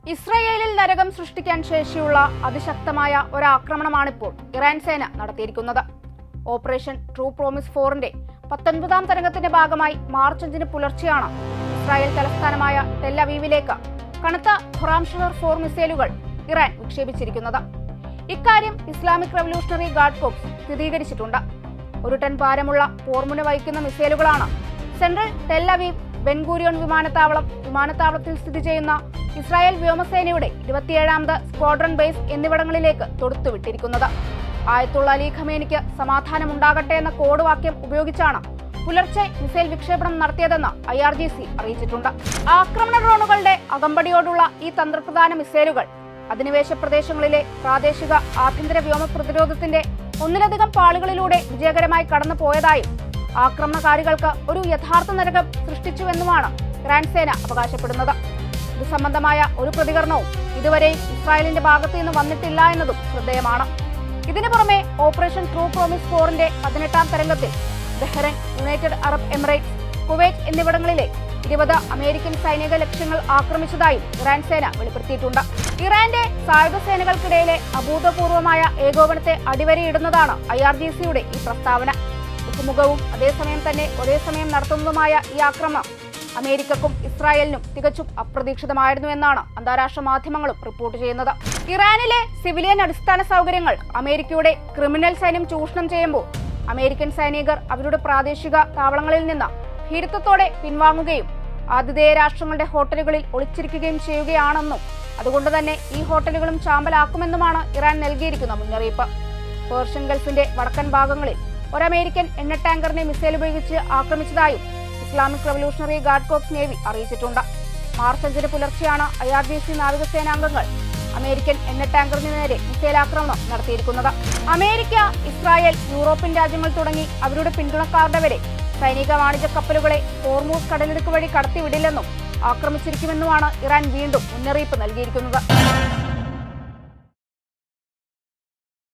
ഇസ്രയേലിൽ നരകം സൃഷ്ടിക്കാൻ ശേഷിയുള്ള അതിശക്തമായ ഒരാക്രമണമാണിപ്പോൾ ഇറാൻ സേന നടത്തിയിരിക്കുന്നത്. ഓപ്പറേഷൻ ട്രൂ പ്രോമിസ് 4ന്റെ 19ാം തരംഗത്തിന്റെ ഭാഗമായി മാർച്ച് 5 പുലർച്ചെയാണ് ഇസ്രായേൽ തലസ്ഥാനമായ ടെൽ അവീവിലേക്ക് കനത്ത ഖുറാംഷഹർ 4 മിസൈലുകൾ ഇറാൻ വിക്ഷേപിച്ചിരിക്കുന്നത്. ഇക്കാര്യം ഇസ്ലാമിക് റവല്യൂഷണറി ഗാർഡ് കോർപ്സ് സ്ഥിരീകരിച്ചിട്ടുണ്ട്. 1 ടൺ ഭാരമുള്ള പോർമുന വഹിക്കുന്ന മിസൈലുകളാണ് സെൻട്രൽ ടെൽ അവീവ് ബെൻഗൂരിയോൺ വിമാനത്താവളത്തിൽ സ്ഥിതി ചെയ്യുന്ന ഇസ്രായേൽ വ്യോമസേനയുടെ 27ാമത് സ്ക്വാഡ്രൺ ബേസ് എന്നിവിടങ്ങളിലേക്ക് തൊടുത്തുവിട്ടിരിക്കുന്നത്. ആയത്തുള്ള അലി ഖമേനിക്ക് സമാധാനമുണ്ടാകട്ടെ എന്ന കോഡ് വാക്യം ഉപയോഗിച്ചാണ് പുലർച്ചെ മിസൈൽ വിക്ഷേപണം നടത്തിയതെന്ന് IRGC അറിയിച്ചിട്ടുണ്ട്. ആക്രമണ ഡ്രോണുകളുടെ അകമ്പടിയോടുള്ള ഈ തന്ത്രപ്രധാന മിസൈലുകൾ അധിനിവേശ പ്രദേശങ്ങളിലെ പ്രാദേശിക ആഭ്യന്തര വ്യോമ പ്രതിരോധത്തിന്റെ ഒന്നിലധികം പാളികളിലൂടെ വിജയകരമായി കടന്നു പോയതായും ആക്രമണകാരികൾക്ക് ഒരു യഥാർത്ഥ നരകം സൃഷ്ടിച്ചുവെന്നുമാണ് ഇറാൻ സേന അവകാശപ്പെടുന്നത്. ഇത് സംബന്ധമായ ഒരു പ്രതികരണവും ഇതുവരെയും ഇസ്രായേലിന്റെ ഭാഗത്തു നിന്ന് വന്നിട്ടില്ല എന്നതും ശ്രദ്ധേയമാണ്. ഇതിനു പുറമെ ഓപ്പറേഷൻ ട്രൂ പ്രോമിസ് 4ന്റെ 18ാം തരംഗത്തിൽ Bahrain, United Arab Emirates, Kuwait എന്നിവിടങ്ങളിലെ 20 അമേരിക്കൻ സൈനിക ലക്ഷ്യങ്ങൾ ആക്രമിച്ചതായും ഇറാൻ സേന വെളിപ്പെടുത്തിയിട്ടുണ്ട്. ഇറാന്റെ സായുധ സേനകൾക്കിടയിലെ അഭൂതപൂർവമായ ഏകോപനത്തെ അടിവരയിടുന്നതാണ് IRGCയുടെ ഈ പ്രസ്താവന. ബഹുമുഖവും ഒരേ സമയം നടത്തുന്നതുമായ ഈ ആക്രമണം അമേരിക്കക്കും ഇസ്രായേലിനും തികച്ചും അപ്രതീക്ഷിതമായിരുന്നു എന്നാണ് അന്താരാഷ്ട്ര മാധ്യമങ്ങളും റിപ്പോർട്ട് ചെയ്യുന്നത്. ഇറാനിലെ സിവിലിയൻ അടിസ്ഥാന സൗകര്യങ്ങൾ അമേരിക്കയുടെ ക്രിമിനൽ സൈന്യം ചൂഷണം ചെയ്യുമ്പോൾ അമേരിക്കൻ സൈനികർ അവരുടെ പ്രാദേശിക താവളങ്ങളിൽ നിന്ന് ഭീരുത്വത്തോടെ പിൻവാങ്ങുകയും ആതിഥേയ രാഷ്ട്രങ്ങളുടെ ഹോട്ടലുകളിൽ ഒളിച്ചിരിക്കുകയും ചെയ്യുകയാണെന്നും അതുകൊണ്ട് തന്നെ ഈ ഹോട്ടലുകളും ചാമ്പലാക്കുമെന്നുമാണ് ഇറാൻ നൽകിയിരിക്കുന്ന മുന്നറിയിപ്പ്. പേർഷ്യൻ ഗൾഫിന്റെ വടക്കൻ ഭാഗങ്ങളിൽ ഒരു അമേരിക്കൻ എണ്ണ ടാങ്കറിനെ മിസൈൽ ഉപയോഗിച്ച് ആക്രമിച്ചതായും Islamic revolutionary guard corps navy അറിയിച്ചിട്ടുണ്ട്. മാർച്ച് 5 പുലർച്ചെയാണ് IRGC നാവികസേനാംഗങ്ങൾ അമേരിക്കൻ എണ്ണ ടാങ്കറിന് നേരെ മിസൈൽ ആക്രമണം നടത്തിയിരിക്കുന്നത്. അമേരിക്ക, ഇസ്രായേൽ, യൂറോപ്യൻ രാജ്യങ്ങൾ തുടങ്ങി അവരുടെ പിന്തുണക്കാരുടെ വരെ സൈനിക വാണിജ്യ കപ്പലുകളെ ഹോർമൂസ് കടലിടുക്ക് വഴി കടത്തിവിടില്ലെന്നും ആക്രമിച്ചിരിക്കുമെന്നുമാണ് ഇറാൻ വീണ്ടും മുന്നറിയിപ്പ് നൽകിയിരിക്കുന്നത്.